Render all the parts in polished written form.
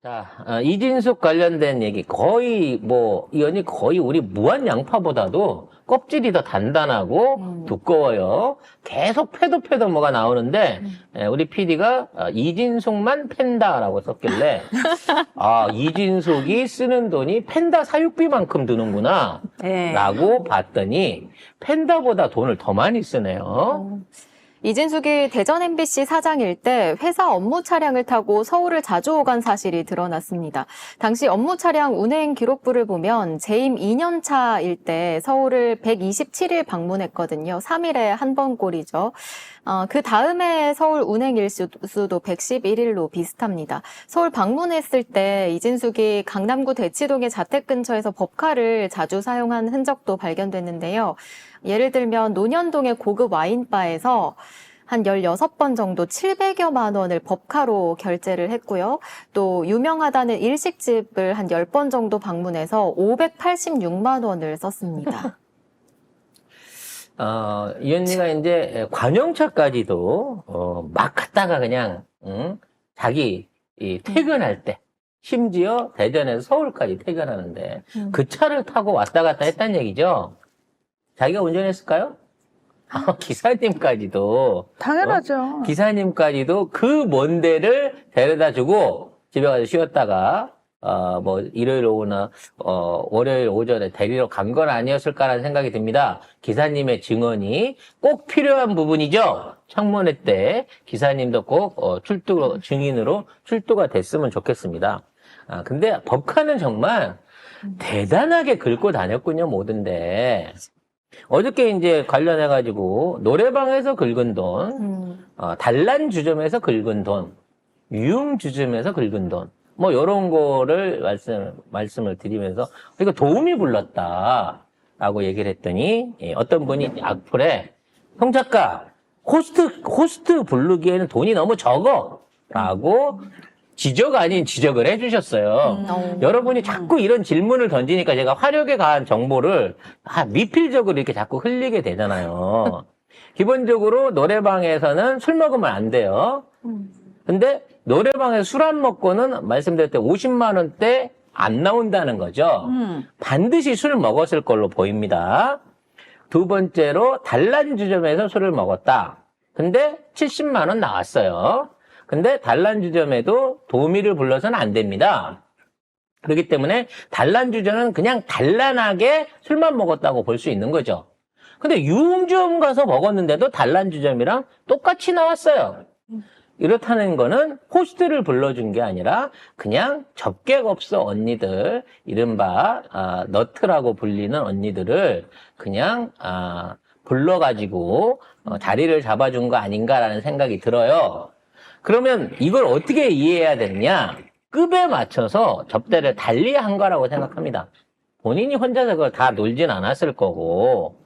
자, 이진숙 관련된 얘기 이 언니 거의 우리 무한 양파보다도 껍질이 더 단단하고 두꺼워요. 계속 패도 뭐가 나오는데 우리 PD가 이진숙만 팬다라고 썼길래 이진숙이 쓰는 돈이 팬다 사육비만큼 드는구나 네. 라고 봤더니 팬다보다 돈을 더 많이 쓰네요. 이진숙이 대전 MBC 사장일 때 회사 업무 차량을 타고 서울을 자주 오간 사실이 드러났습니다. 당시 업무 차량 운행 기록부를 보면 재임 2년 차일 때 서울을 127일 방문했거든요. 3일에 한 번 꼴이죠. 그 다음에 서울 운행 일수도 111일로 비슷합니다. 서울 방문했을 때 이진숙이 강남구 대치동의 자택 근처에서 법카를 자주 사용한 흔적도 발견됐는데요. 예를 들면 논현동의 고급 와인바에서 한 16번 정도 700여만 원을 법카로 결제를 했고요. 또 유명하다는 일식집을 한 10번 정도 방문해서 586만 원을 썼습니다. 이 언니가 이제 관용차까지도 막 갔다가 그냥 자기 퇴근할 때 심지어 대전에서 서울까지 퇴근하는데 그 차를 타고 왔다 갔다 했다는 얘기죠. 자기가 운전했을까요? 기사님까지도 당연하죠. 기사님까지도 그 먼 데를 데려다 주고 집에 가서 쉬었다가 일요일 오후나 월요일 오전에 데리러 간 건 아니었을까라는 생각이 듭니다. 기사님의 증언이 꼭 필요한 부분이죠. 청문회 때 기사님도 꼭 증인으로 출두가 됐으면 좋겠습니다. 근데 법카는 정말 대단하게 긁고 다녔군요, 모든데. 어저께 이제 관련해가지고 노래방에서 긁은 돈, 단란 주점에서 긁은 돈, 유흥 주점에서 긁은 돈, 요런 거를 말씀을 드리면서, 이거 도움이 불렀다라고 얘기를 했더니, 어떤 분이 악플에, 송 작가, 호스트 부르기에는 돈이 너무 적어! 라고 지적 아닌 지적을 해주셨어요. 여러분이 자꾸 이런 질문을 던지니까 제가 화력에 가한 정보를 미필적으로 이렇게 자꾸 흘리게 되잖아요. 기본적으로 노래방에서는 술 먹으면 안 돼요. 근데 노래방에서 술 안 먹고는 말씀드릴 때 50만 원대 안 나온다는 거죠. 반드시 술 먹었을 걸로 보입니다. 두 번째로 단란주점에서 술을 먹었다. 근데 70만 원 나왔어요. 근데 단란주점에도 도우미를 불러서는 안 됩니다. 그렇기 때문에 단란주점은 그냥 단란하게 술만 먹었다고 볼 수 있는 거죠. 근데 유흥주점 가서 먹었는데도 단란주점이랑 똑같이 나왔어요. 이렇다는 거는 호스트를 불러준 게 아니라 그냥 접객업소 언니들, 이른바 너트라고 불리는 언니들을 그냥 불러가지고 자리를 잡아준 거 아닌가라는 생각이 들어요. 그러면 이걸 어떻게 이해해야 되느냐? 급에 맞춰서 접대를 달리한 거라고 생각합니다. 본인이 혼자서 그걸 다 놀진 않았을 거고,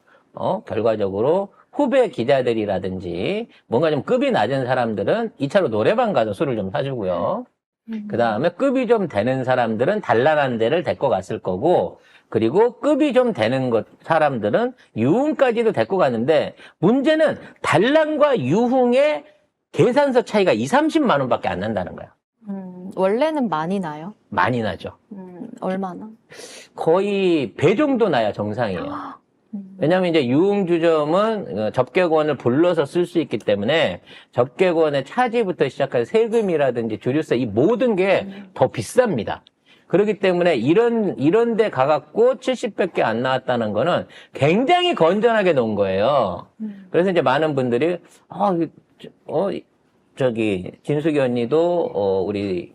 결과적으로 후배 기자들이라든지 뭔가 좀 급이 낮은 사람들은 2차로 노래방 가서 술을 좀 사주고요. 그 다음에 급이 좀 되는 사람들은 단란한 데를 데리고 갔을 거고, 그리고 급이 좀 되는 사람들은 유흥까지도 데리고 갔는데, 문제는 단란과 유흥의 계산서 차이가 30만 원밖에 안 난다는 거야. 원래는 많이 나요? 많이 나죠. 얼마나? 거의 배 정도 나야 정상이에요. 왜냐하면 이제 유흥주점은 접객원을 불러서 쓸 수 있기 때문에 접객원의 차지부터 시작해서 세금이라든지 주류세 이 모든 게 더 비쌉니다. 그렇기 때문에 이런 데 가갖고 70밖에 안 나왔다는 거는 굉장히 건전하게 놓은 거예요. 그래서 이제 많은 분들이 진숙이 언니도 우리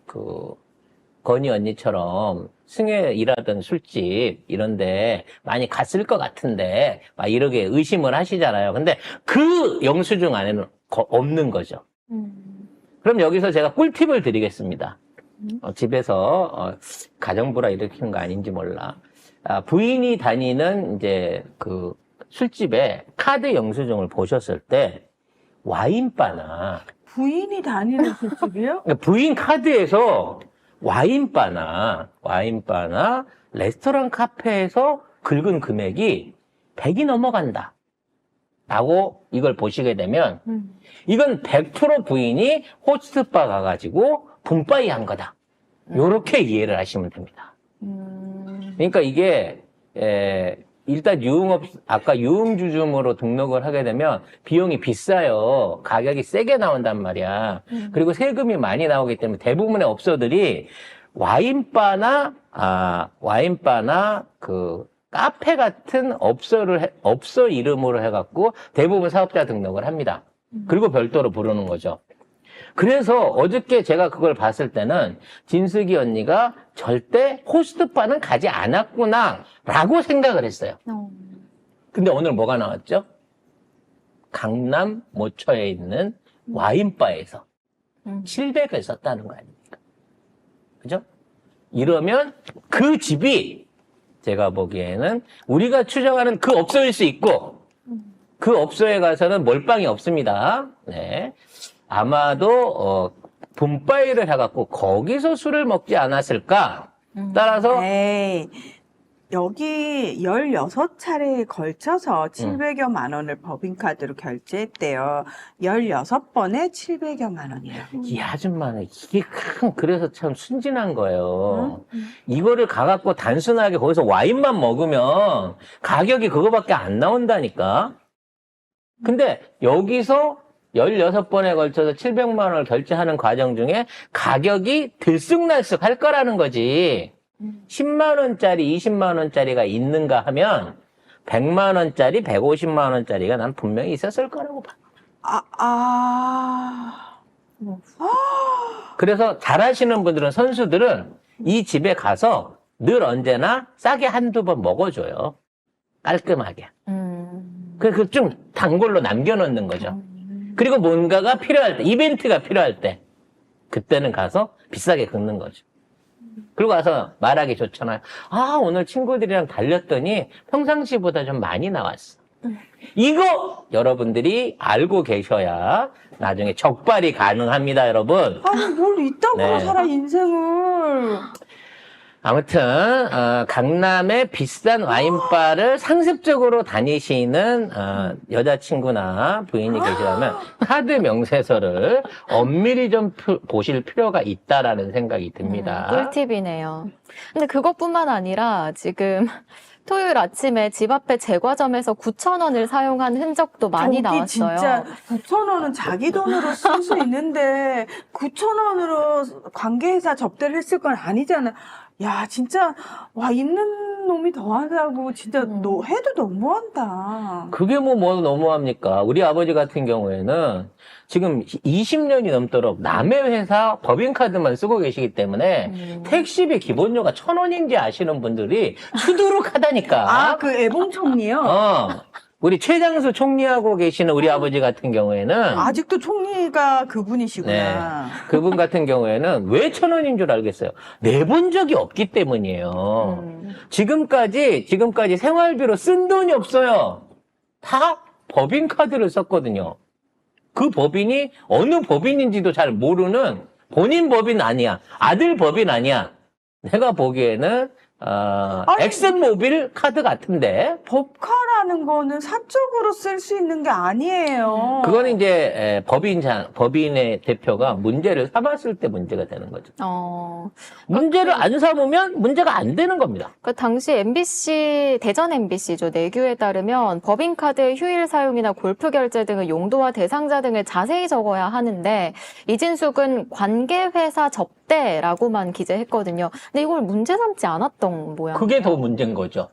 건희 언니처럼 승혜 일하던 술집 이런데 많이 갔을 것 같은데 막 이렇게 의심을 하시잖아요. 근데 그 영수증 안에는 없는 거죠. 그럼 여기서 제가 꿀팁을 드리겠습니다. 집에서 가정부라 일으키는 거 아닌지 몰라. 부인이 다니는 이제 그 술집에 카드 영수증을 보셨을 때 와인바나 부인이 다니는 술집이요? 부인 카드에서 와인바나 레스토랑 카페에서 긁은 금액이 100이 넘어간다 라고 이걸 보시게 되면 이건 100% 부인이 호스트바 가가지고 분바이 한 거다 요렇게 이해를 하시면 됩니다. 그러니까 이게 일단 아까 유흥주점으로 등록을 하게 되면 비용이 비싸요. 가격이 세게 나온단 말이야. 그리고 세금이 많이 나오기 때문에 대부분의 업소들이 와인바나 그 카페 같은 업소 이름으로 해갖고 대부분 사업자 등록을 합니다. 그리고 별도로 부르는 거죠. 그래서 어저께 제가 그걸 봤을 때는 진숙이 언니가 절대 호스트바는 가지 않았구나라고 생각을 했어요. 근데 오늘 뭐가 나왔죠? 강남 모처에 있는 와인바에서 700을 썼다는 거 아닙니까? 그죠? 이러면 그 집이 제가 보기에는 우리가 추정하는 그 업소일 수 있고 그 업소에 가서는 몰빵이 없습니다. 네. 아마도 분바이를 해갖고 거기서 술을 먹지 않았을까? 따라서 에이, 여기 16차례에 걸쳐서 700여만 원을 법인카드로 결제했대요. 16번에 700여만 원이에요. 이 아줌마는 이게 그래서 참 순진한 거예요. 이거를 가갖고 단순하게 거기서 와인만 먹으면 가격이 그거밖에 안 나온다니까. 근데 여기서 16번에 걸쳐서 700만 원을 결제하는 과정 중에 가격이 들쑥날쑥 할 거라는 거지. 10만 원짜리, 20만 원짜리가 있는가 하면 100만 원짜리, 150만 원짜리가 난 분명히 있었을 거라고 봐. 그래서 잘하시는 분들은, 선수들은 이 집에 가서 늘 언제나 싸게 한두 번 먹어줘요. 깔끔하게. 그 좀 단골로 남겨놓는 거죠. 그리고 뭔가가 필요할 때, 이벤트가 필요할 때, 그때는 가서 비싸게 긁는 거죠. 그리고 와서 말하기 좋잖아요. 아, 오늘 친구들이랑 달렸더니 평상시보다 좀 많이 나왔어. 이거 여러분들이 알고 계셔야 나중에 적발이 가능합니다, 여러분. 아니, 뭘 이따구로 네. 살아, 인생을. 아무튼 강남의 비싼 와인바를 상습적으로 다니시는 여자친구나 부인이 계시다면 카드 명세서를 엄밀히 좀 보실 필요가 있다라는 생각이 듭니다. 꿀팁이네요. 근데 그것뿐만 아니라 지금 토요일 아침에 집 앞에 제과점에서 9,000원을 사용한 흔적도 많이 저기 나왔어요. 진짜 9,000원은 자기 돈으로 쓸 수 있는데 9,000원으로 관계회사 접대를 했을 건 아니잖아. 야, 진짜 와, 있는 놈이 더하다고 진짜 해도 너무한다. 그게 뭐 너무합니까? 우리 아버지 같은 경우에는 지금 20년이 넘도록 남의 회사 법인카드만 쓰고 계시기 때문에 택시비 기본료가 1,000원인지 아시는 분들이 수두룩하다니까. 아, 그 애봉총리요? 우리 최장수 총리하고 계시는 우리 아버지 같은 경우에는 아직도 총리가 그분이시구나. 그분 같은 경우에는 왜 1,000원인 줄 알겠어요? 내본 적이 없기 때문이에요. 지금까지 생활비로 쓴 돈이 없어요. 다 법인카드를 썼거든요. 그 법인이 어느 법인인지도 잘 모르는 본인 법인 아니야. 아들 법인 아니야. 내가 보기에는 엑슨모빌 카드 같은데. 법카라는 거는 사적으로 쓸 수 있는 게 아니에요. 그거는 이제 법인의 대표가 문제를 삼았을 때 문제가 되는 거죠. 문제를 안 삼으면 문제가 안 되는 겁니다. 그 당시 MBC, 대전 MBC죠. 내규에 따르면 법인카드의 휴일 사용이나 골프 결제 등의 용도와 대상자 등을 자세히 적어야 하는데 이진숙은 관계회사 접대라고만 기재했거든요. 근데 이걸 문제 삼지 않았던 모양이에요. 그게 더 문제인 거죠.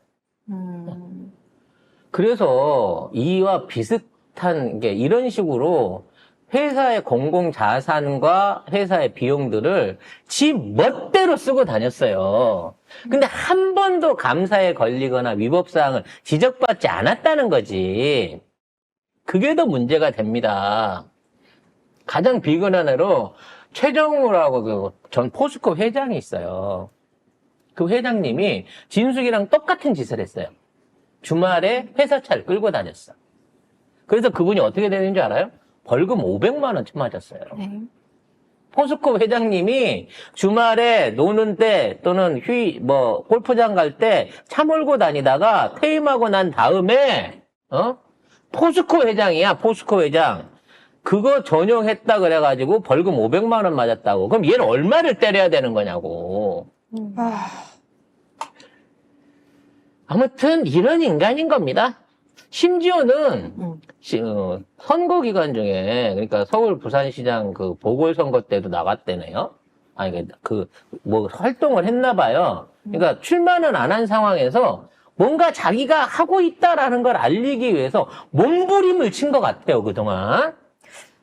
그래서 이와 비슷한 게 이런 식으로 회사의 공공자산과 회사의 비용들을 지 멋대로 쓰고 다녔어요. 근데 한 번도 감사에 걸리거나 위법사항을 지적받지 않았다는 거지. 그게 더 문제가 됩니다. 가장 비근한 애로 최정우라고 그 전 포스코 회장이 있어요. 그 회장님이 진숙이랑 똑같은 짓을 했어요. 주말에 회사차를 끌고 다녔어. 그래서 그분이 어떻게 되는 줄 알아요? 벌금 500만 원 쳐맞았어요. 네. 포스코 회장님이 주말에 노는 때 또는 골프장 갈 때 차 몰고 다니다가 퇴임하고 난 다음에 포스코 회장이야, 포스코 회장. 그거 전용했다 그래가지고 벌금 500만 원 맞았다고. 그럼 얘는 얼마를 때려야 되는 거냐고. 아, 아무튼 이런 인간인 겁니다. 심지어는 선거 기간 중에 그러니까 서울 부산시장 그 보궐선거 때도 나갔대네요. 아니 그 뭐 활동을 했나 봐요. 그러니까 출마는 안 한 상황에서 뭔가 자기가 하고 있다라는 걸 알리기 위해서 몸부림을 친 것 같아요, 그동안.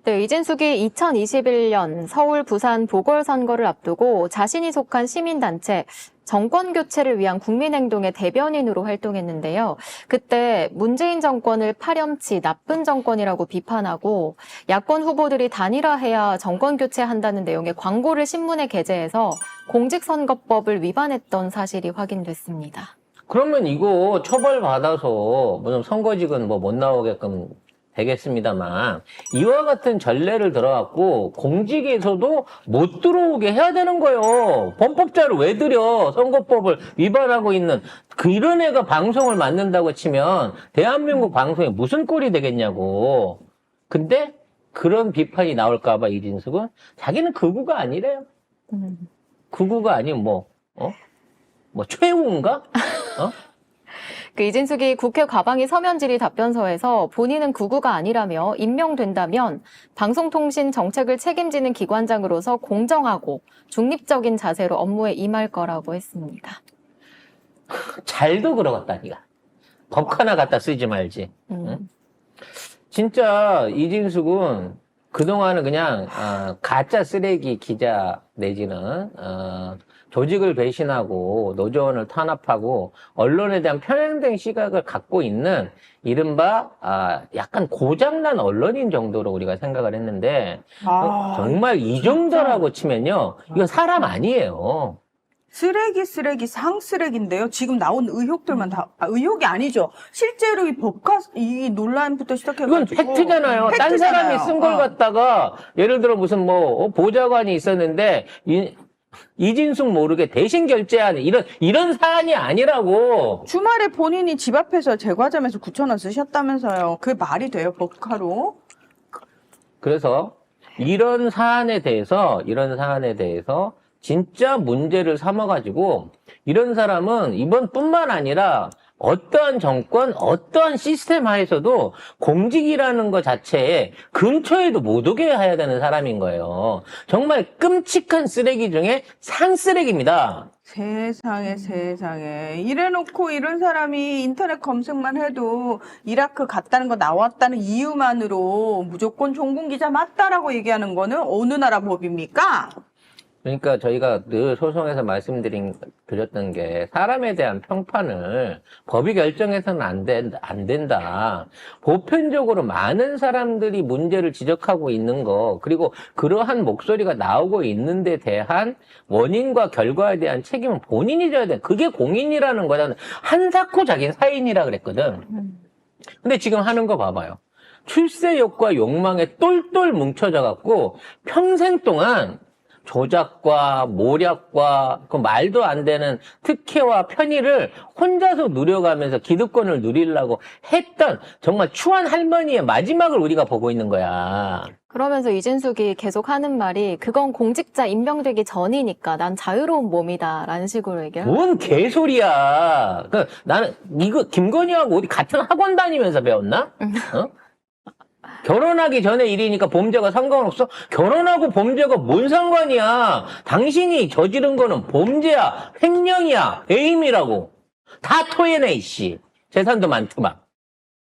네, 이진숙이 2021년 서울, 부산 보궐선거를 앞두고 자신이 속한 시민단체 정권 교체를 위한 국민행동의 대변인으로 활동했는데요. 그때 문재인 정권을 파렴치 나쁜 정권이라고 비판하고 야권 후보들이 단일화해야 정권 교체한다는 내용의 광고를 신문에 게재해서 공직선거법을 위반했던 사실이 확인됐습니다. 그러면 이거 처벌받아서 무슨 선거직은 뭐 못 나오게끔 되겠습니다만 이와 같은 전례를 들어갖고 공직에서도 못 들어오게 해야 되는 거예요. 범법자를 왜 들여? 선거법을 위반하고 있는 이런 애가 방송을 만든다고 치면 대한민국 방송에 무슨 꼴이 되겠냐고. 근데 그런 비판이 나올까 봐 이진숙은 자기는 극우가 아니래요. 극우가 아니면 뭐 최우인가? 그 이진숙이 국회 과방위 서면 질의 답변서에서 본인은 극우가 아니라며 임명된다면 방송통신 정책을 책임지는 기관장으로서 공정하고 중립적인 자세로 업무에 임할 거라고 했습니다. 잘도 그러겠다니까. 법 하나 갖다 쓰지 말지. 응? 진짜 이진숙은 그동안은 그냥 가짜 쓰레기 기자 내지는 조직을 배신하고 노조원을 탄압하고 언론에 대한 편향된 시각을 갖고 있는 이른바 약간 고장난 언론인 정도로 우리가 생각을 했는데 정말 이 정도라고 치면요 이건 사람 아니에요. 쓰레기, 상쓰레기인데요. 지금 나온 의혹들만 다, 의혹이 아니죠. 실제로 이 논란부터 시작해가지고. 이건 팩트잖아요. 딴 사람이 쓴 걸 갖다가, 예를 들어 무슨 보좌관이 있었는데, 이진숙 모르게 대신 결제하는 이런 사안이 아니라고. 주말에 본인이 집 앞에서 제과점에서 9,000원 쓰셨다면서요. 그게 말이 돼요, 법카로? 그래서 이런 사안에 대해서 진짜 문제를 삼아가지고 이런 사람은 이번뿐만 아니라 어떠한 정권, 어떠한 시스템 하에서도 공직이라는 것 자체에 근처에도 못 오게 해야 되는 사람인 거예요. 정말 끔찍한 쓰레기 중에 상쓰레기입니다. 세상에. 이래놓고 이런 사람이 인터넷 검색만 해도 이라크 갔다는 거 나왔다는 이유만으로 무조건 종군기자 맞다라고 얘기하는 거는 어느 나라 법입니까? 그러니까 저희가 늘 소송에서 말씀드렸던 게 사람에 대한 평판을 법이 결정해서는 안 된다. 보편적으로 많은 사람들이 문제를 지적하고 있는 거 그리고 그러한 목소리가 나오고 있는 데 대한 원인과 결과에 대한 책임은 본인이 져야 돼. 그게 공인이라는 거잖아. 한사코 자기는 사인이라 그랬거든. 근데 지금 하는 거 봐봐요. 출세욕과 욕망에 똘똘 뭉쳐져 갖고 평생 동안 조작과 모략과 그 말도 안 되는 특혜와 편의를 혼자서 누려가면서 기득권을 누리려고 했던 정말 추한 할머니의 마지막을 우리가 보고 있는 거야. 그러면서 이진숙이 계속 하는 말이 그건 공직자 임명되기 전이니까 난 자유로운 몸이다라는 식으로 얘기해요. 뭔 개소리야. 그러니까 나는 이거 김건희하고 우리 같은 학원 다니면서 배웠나? 결혼하기 전에 일이니까 범죄가 상관없어? 결혼하고 범죄가 뭔 상관이야? 당신이 저지른 거는 범죄야, 횡령이야, 배임이라고. 다 토해내, 이씨. 재산도 많더만.